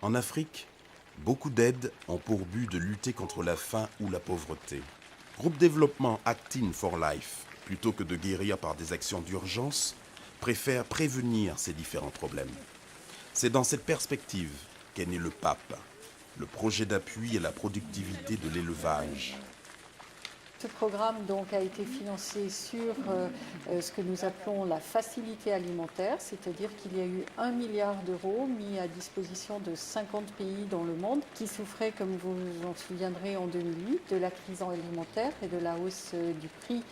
En Afrique, beaucoup d'aides ont pour but de lutter contre la faim ou la pauvreté. Groupe Développement Acting for Life, plutôt que de guérir par des actions d'urgence, préfère prévenir ces différents problèmes. C'est dans cette perspective qu'est né le PAP, le projet d'appui à la productivité de l'élevage. Ce programme donc a été financé sur ce que nous appelons la facilité alimentaire, c'est-à-dire qu'il y a eu 1 milliard d'euros mis à disposition de 50 pays dans le monde qui souffraient, comme vous vous en souviendrez, en 2008 de la crise alimentaire et de la hausse du prix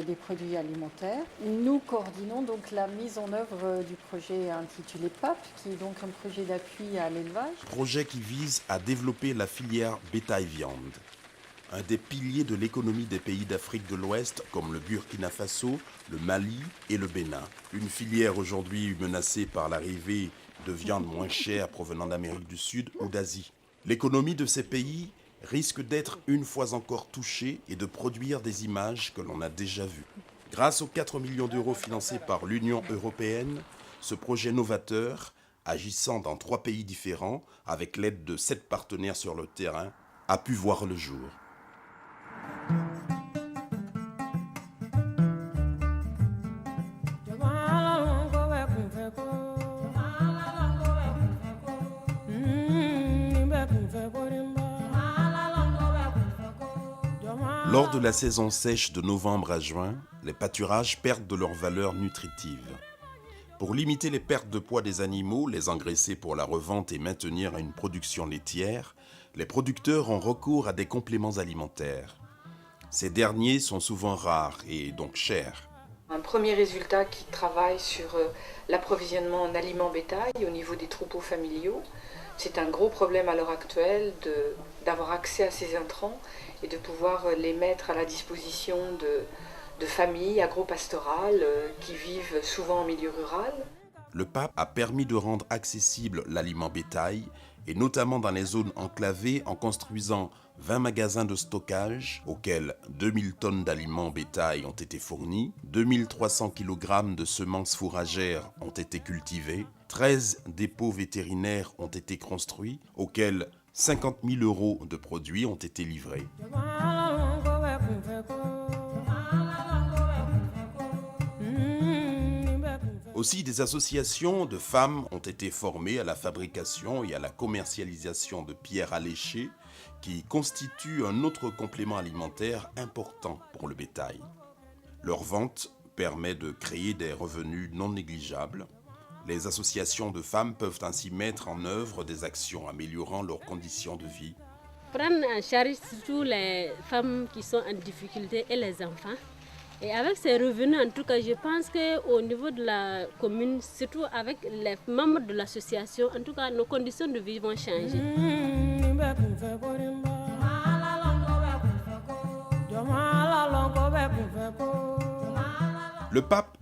des produits alimentaires. Nous coordonnons donc la mise en œuvre du projet intitulé PAP, qui est donc un projet d'appui à l'élevage. Projet qui vise à développer la filière bétail-viande, un des piliers de l'économie des pays d'Afrique de l'Ouest comme le Burkina Faso, le Mali et le Bénin. Une filière aujourd'hui menacée par l'arrivée de viande moins chère provenant d'Amérique du Sud ou d'Asie. L'économie de ces pays risque d'être une fois encore touchée et de produire des images que l'on a déjà vues. Grâce aux 4 millions d'euros financés par l'Union européenne, ce projet novateur, agissant dans 3 pays différents avec l'aide de 7 partenaires sur le terrain, a pu voir le jour. Lors de la saison sèche de novembre à juin, les pâturages perdent de leur valeur nutritive. Pour limiter les pertes de poids des animaux, les engraisser pour la revente et maintenir une production laitière, les producteurs ont recours à des compléments alimentaires. Ces derniers sont souvent rares et donc chers. Un premier résultat qui travaille sur l'approvisionnement en aliments bétail au niveau des troupeaux familiaux. C'est un gros problème à l'heure actuelle d'avoir accès à ces intrants et de pouvoir les mettre à la disposition de familles agro-pastorales qui vivent souvent en milieu rural. Le PAP a permis de rendre accessible l'aliment bétail, et notamment dans les zones enclavées en construisant 20 magasins de stockage auxquels 2000 tonnes d'aliments bétail ont été fournis, 2300 kg de semences fourragères ont été cultivées, 13 dépôts vétérinaires ont été construits auxquels 50 000 € de produits ont été livrés. Aussi, des associations de femmes ont été formées à la fabrication et à la commercialisation de pierres alléchées qui constituent un autre complément alimentaire important pour le bétail. Leur vente permet de créer des revenus non négligeables. Les associations de femmes peuvent ainsi mettre en œuvre des actions améliorant leurs conditions de vie. Prendre en charge surtout les femmes qui sont en difficulté et les enfants. Et avec ces revenus, en tout cas, je pense qu'au niveau de la commune, surtout avec les membres de l'association, en tout cas, nos conditions de vie vont changer. Le PAP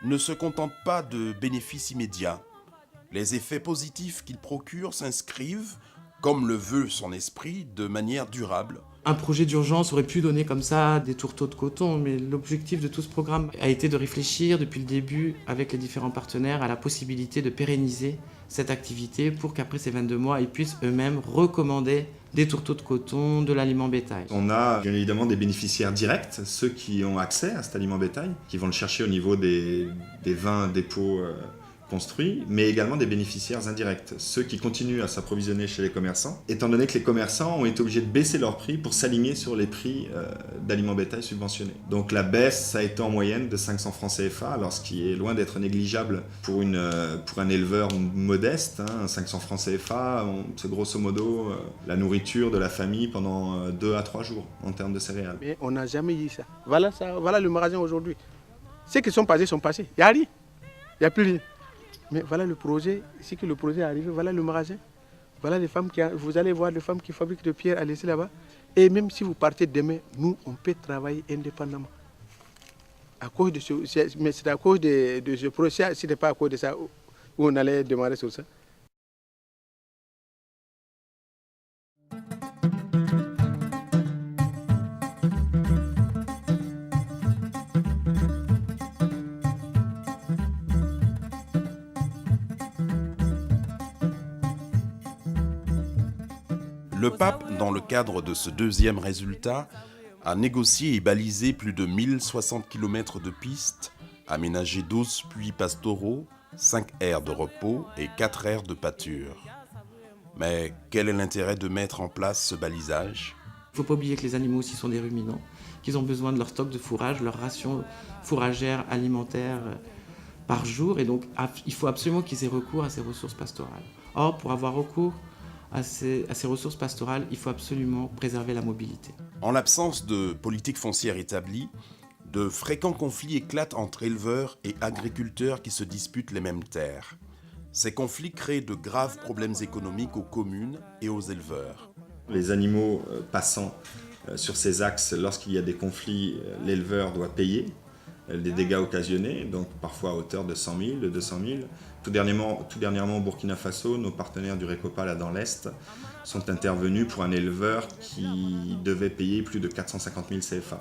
ne se contente pas de bénéfices immédiats. Les effets positifs qu'il procure s'inscrivent, comme le veut son esprit, de manière durable. Un projet d'urgence aurait pu donner comme ça des tourteaux de coton, mais l'objectif de tout ce programme a été de réfléchir depuis le début avec les différents partenaires à la possibilité de pérenniser cette activité pour qu'après ces 22 mois, ils puissent eux-mêmes recommander des tourteaux de coton, de l'aliment bétail. On a bien évidemment des bénéficiaires directs, ceux qui ont accès à cet aliment bétail, qui vont le chercher au niveau des 20 dépôts construits, mais également des bénéficiaires indirects, ceux qui continuent à s'approvisionner chez les commerçants, étant donné que les commerçants ont été obligés de baisser leurs prix pour s'aligner sur les prix d'aliments bétail subventionnés. Donc la baisse, ça a été en moyenne de 500 francs CFA, alors ce qui est loin d'être négligeable pour un éleveur modeste. 500 francs CFA, c'est grosso modo la nourriture de la famille pendant 2 à 3 jours en termes de céréales. Mais on n'a jamais eu ça. Voilà le magasin aujourd'hui. Ceux qui sont passés sont passés. Il n'y a rien. Il n'y a plus rien. Mais voilà le projet, c'est que le projet est arrivé, voilà le magasin. Voilà les femmes vous allez voir les femmes qui fabriquent de pierres à laisser là-bas. Et même si vous partez demain, nous, on peut travailler indépendamment. À cause de mais c'est à cause de ce projet, ce n'est pas à cause de ça où on allait démarrer sur ça. Le pape, dans le cadre de ce deuxième résultat, a négocié et balisé plus de 1060 km de pistes, aménagé 12 puits pastoraux, 5 aires de repos et 4 aires de pâture. Mais quel est l'intérêt de mettre en place ce balisage ? Il ne faut pas oublier que les animaux aussi sont des ruminants, qu'ils ont besoin de leur stock de fourrage, leur ration fourragère alimentaire par jour, et donc il faut absolument qu'ils aient recours à ces ressources pastorales. Or, pour avoir recours à ces ressources pastorales, il faut absolument préserver la mobilité. En l'absence de politique foncière établie, de fréquents conflits éclatent entre éleveurs et agriculteurs qui se disputent les mêmes terres. Ces conflits créent de graves problèmes économiques aux communes et aux éleveurs. Les animaux passant sur ces axes, lorsqu'il y a des conflits, l'éleveur doit payer des dégâts occasionnés, donc parfois à hauteur de 100 000, de 200 000. Tout dernièrement au Burkina Faso, nos partenaires du RECOPA là dans l'Est sont intervenus pour un éleveur qui devait payer plus de 450 000 CFA,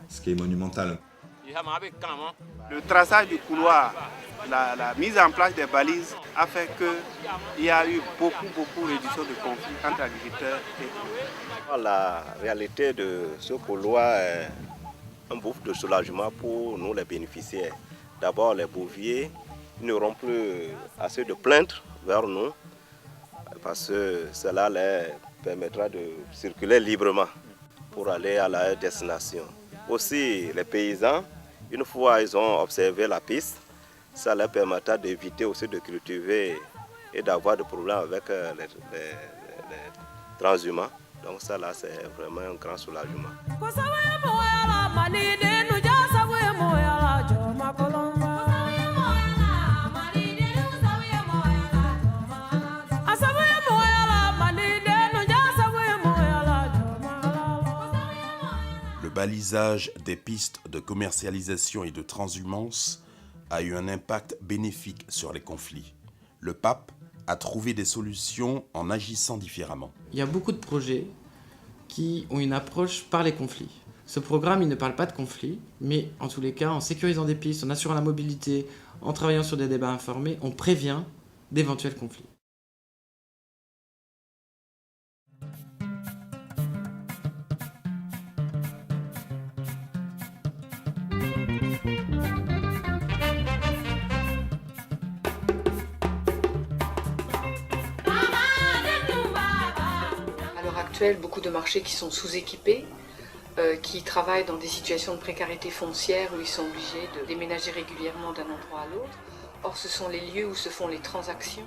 ce qui est monumental. Le traçage du couloir, la mise en place des balises a fait qu'il y a eu beaucoup de réduction de conflits entre agriculteurs et éleveurs. La réalité de ce couloir est un bouffe de soulagement pour nous les bénéficiaires. D'abord les bouviers n'auront plus assez de plaintes vers nous parce que cela leur permettra de circuler librement pour aller à leur destination. Aussi les paysans, une fois ils ont observé la piste, ça leur permettra d'éviter aussi de cultiver et d'avoir des problèmes avec les transhumants. Donc ça là c'est vraiment un grand soulagement. Le balisage des pistes de commercialisation et de transhumance a eu un impact bénéfique sur les conflits. Le pape a trouvé des solutions en agissant différemment. Il y a beaucoup de projets qui ont une approche par les conflits. Ce programme, il ne parle pas de conflits, mais en tous les cas, en sécurisant des pistes, en assurant la mobilité, en travaillant sur des débats informés, on prévient d'éventuels conflits. Beaucoup de marchés qui sont sous-équipés, qui travaillent dans des situations de précarité foncière où ils sont obligés de déménager régulièrement d'un endroit à l'autre. Or, ce sont les lieux où se font les transactions.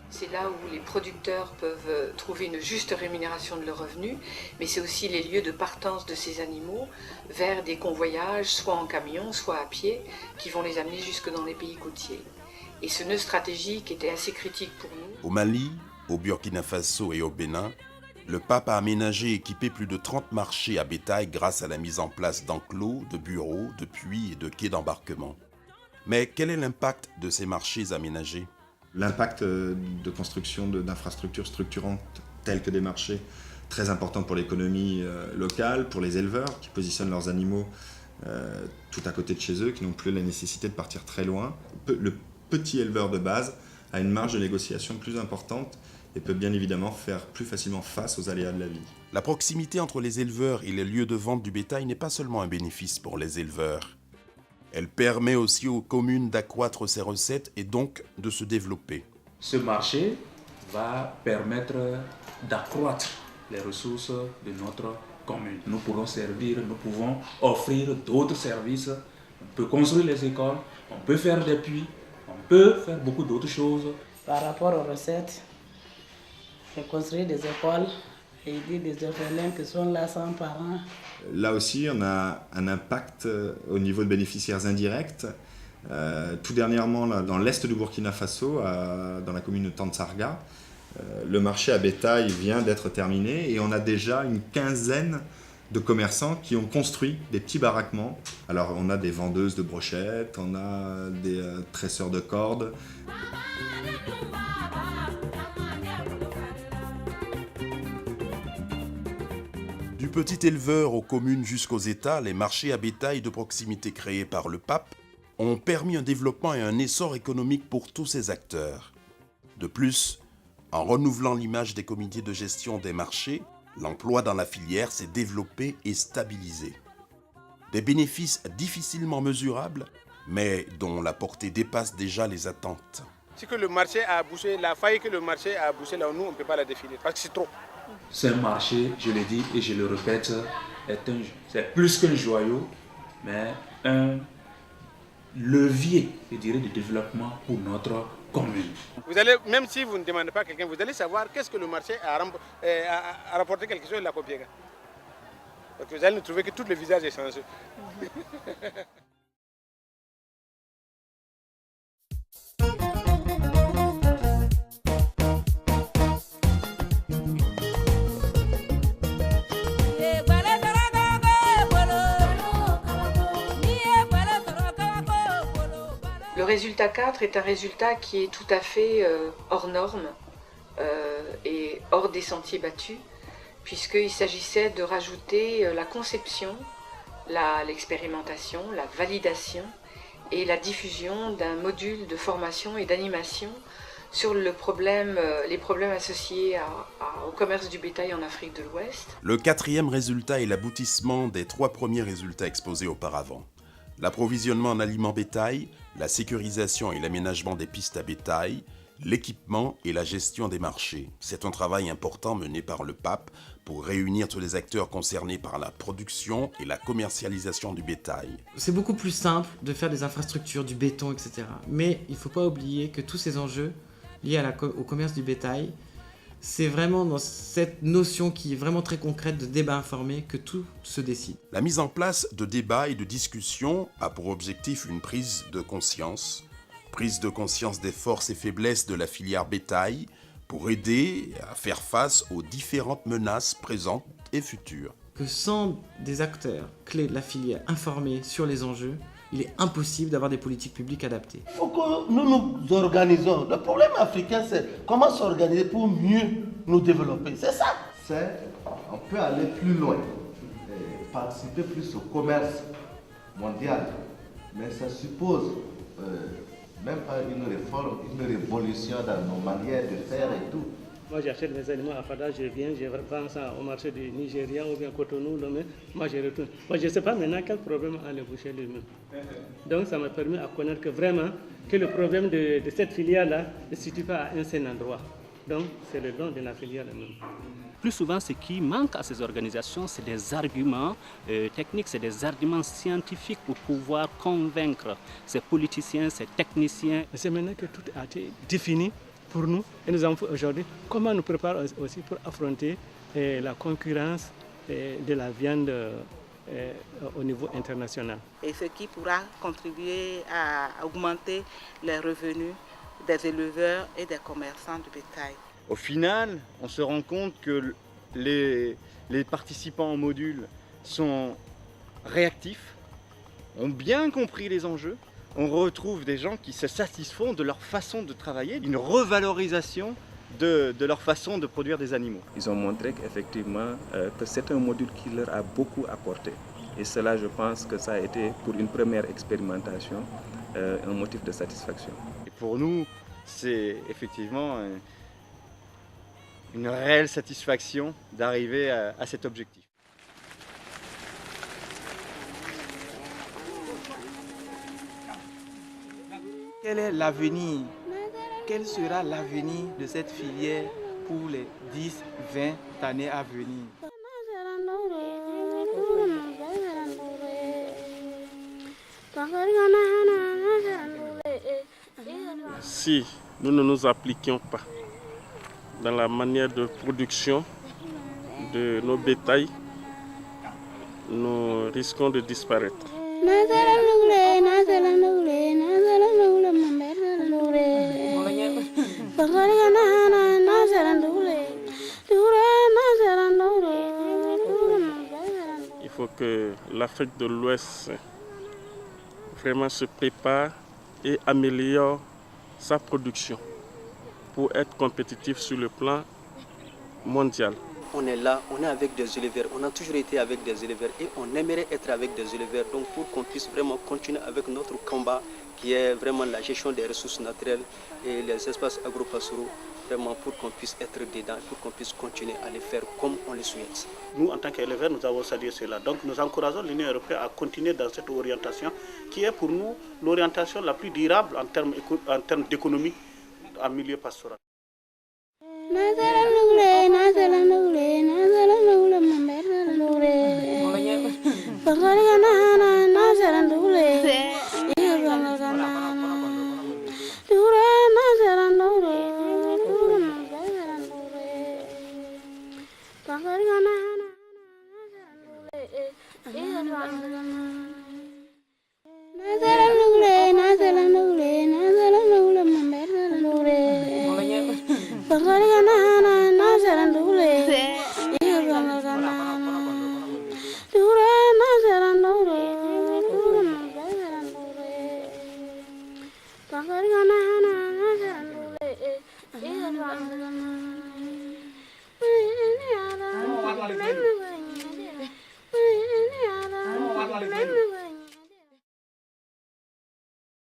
C'est là où les producteurs peuvent trouver une juste rémunération de leurs revenus, mais c'est aussi les lieux de partance de ces animaux vers des convoyages, soit en camion, soit à pied, qui vont les amener jusque dans les pays côtiers. Et ce nœud stratégique était assez critique pour nous. Au Mali, au Burkina Faso et au Bénin, le pape a aménagé et équipé plus de 30 marchés à bétail grâce à la mise en place d'enclos, de bureaux, de puits et de quais d'embarquement. Mais quel est l'impact de ces marchés aménagés ? L'impact de construction d'infrastructures structurantes telles que des marchés, très important pour l'économie locale, pour les éleveurs qui positionnent leurs animaux tout à côté de chez eux, qui n'ont plus la nécessité de partir très loin. Le petit éleveur de base a une marge de négociation plus importante et peut bien évidemment faire plus facilement face aux aléas de la vie. La proximité entre les éleveurs et les lieux de vente du bétail n'est pas seulement un bénéfice pour les éleveurs. Elle permet aussi aux communes d'accroître ses recettes et donc de se développer. Ce marché va permettre d'accroître les ressources de notre commune. Nous pouvons offrir d'autres services. On peut construire les écoles, on peut faire des puits, on peut faire beaucoup d'autres choses. Par rapport aux recettes, j'ai construit des écoles et des orphelins qui sont là sans parents. Là aussi, on a un impact au niveau de bénéficiaires indirects. Tout dernièrement, là, dans l'est du Burkina Faso, dans la commune de Tantsarga, le marché à bétail vient d'être terminé et on a déjà une quinzaine de commerçants qui ont construit des petits baraquements. Alors on a des vendeuses de brochettes, on a des tresseurs de cordes. Du petit éleveur aux communes jusqu'aux États, les marchés à bétail de proximité créés par le pape ont permis un développement et un essor économique pour tous ces acteurs. De plus, en renouvelant l'image des comités de gestion des marchés, L'emploi dans la filière s'est développé et stabilisé. Des bénéfices difficilement mesurables, mais dont la portée dépasse déjà les attentes. Si que le marché a bouché, la faille que le marché a bouché, là, nous, on ne peut pas la définir, parce que c'est trop. Ce marché, je le dis et je le répète, c'est plus qu'un joyau, mais un levier, je dirais, de développement pour notre commune. Vous allez, même si vous ne demandez pas à quelqu'un, vous allez savoir qu'est-ce que le marché a rapporté quelque chose de la Copiega. Parce que vous allez trouver que tout le visage est changé. Le résultat 4 est un résultat qui est tout à fait hors norme et hors des sentiers battus, puisqu'il s'agissait de rajouter la conception, l'expérimentation, la validation et la diffusion d'un module de formation et d'animation sur les problèmes associés au commerce du bétail en Afrique de l'Ouest. Le quatrième résultat est l'aboutissement des 3 premiers résultats exposés auparavant. L'approvisionnement en aliments bétail, la sécurisation et l'aménagement des pistes à bétail, l'équipement et la gestion des marchés. C'est un travail important mené par le pape pour réunir tous les acteurs concernés par la production et la commercialisation du bétail. C'est beaucoup plus simple de faire des infrastructures, du béton, etc. Mais il ne faut pas oublier que tous ces enjeux liés au commerce du bétail, c'est vraiment dans cette notion qui est vraiment très concrète de débat informé que tout se décide. La mise en place de débats et de discussions a pour objectif une prise de conscience des forces et faiblesses de la filière bétail pour aider à faire face aux différentes menaces présentes et futures. Que sans des acteurs clés de la filière informés sur les enjeux, il est impossible d'avoir des politiques publiques adaptées. Il faut que nous nous organisons. Le problème africain, c'est comment s'organiser pour mieux nous développer. C'est ça. On peut aller plus loin, participer plus au commerce mondial, mais ça suppose même pas une réforme, une révolution dans nos manières de faire et tout. Moi, j'achète mes aliments à Fada, je viens, je vends ça au marché du Nigeria ou bien Cotonou, Lomé. Moi, je retourne. Moi, je ne sais pas maintenant quel problème a le boucher lui-même. Donc, ça m'a permis de connaître que vraiment, que le problème de cette filière-là ne se situe pas à un seul endroit. Donc, c'est le don de la filière elle-même. Plus souvent, ce qui manque à ces organisations, c'est des arguments techniques, c'est des arguments scientifiques pour pouvoir convaincre ces politiciens, ces techniciens. C'est maintenant que tout a été défini pour nous et nous avons aujourd'hui comment nous préparer aussi pour affronter la concurrence de la viande au niveau international. Et ce qui pourra contribuer à augmenter les revenus des éleveurs et des commerçants de bétail. Au final, on se rend compte que les participants au module sont réactifs, ont bien compris les enjeux. On retrouve des gens qui se satisfont de leur façon de travailler, d'une revalorisation de leur façon de produire des animaux. Ils ont montré qu'effectivement que c'est un module qui leur a beaucoup apporté. Et cela, je pense que ça a été, pour une première expérimentation, un motif de satisfaction. Et pour nous, c'est effectivement une réelle satisfaction d'arriver à cet objectif. Quel est l'avenir? Quel sera l'avenir de cette filière pour les 10, 20 années à venir? Si nous ne nous appliquions pas dans la manière de production de nos bétails, nous risquons de disparaître. Il faut que l'Afrique de l'Ouest vraiment se prépare et améliore sa production pour être compétitif sur le plan mondial. on est là, on est avec des éleveurs, on a toujours été avec des éleveurs et on aimerait être avec des éleveurs, donc pour qu'on puisse vraiment continuer avec notre combat qui est vraiment la gestion des ressources naturelles et les espaces agro-pastoraux, vraiment pour qu'on puisse être dedans, pour qu'on puisse continuer à les faire comme on le souhaite. Nous, en tant qu'éleveurs, nous avons salué cela. Donc nous encourageons l'Union européenne à continuer dans cette orientation qui est pour nous l'orientation la plus durable en termes d'économie en milieu pastoral.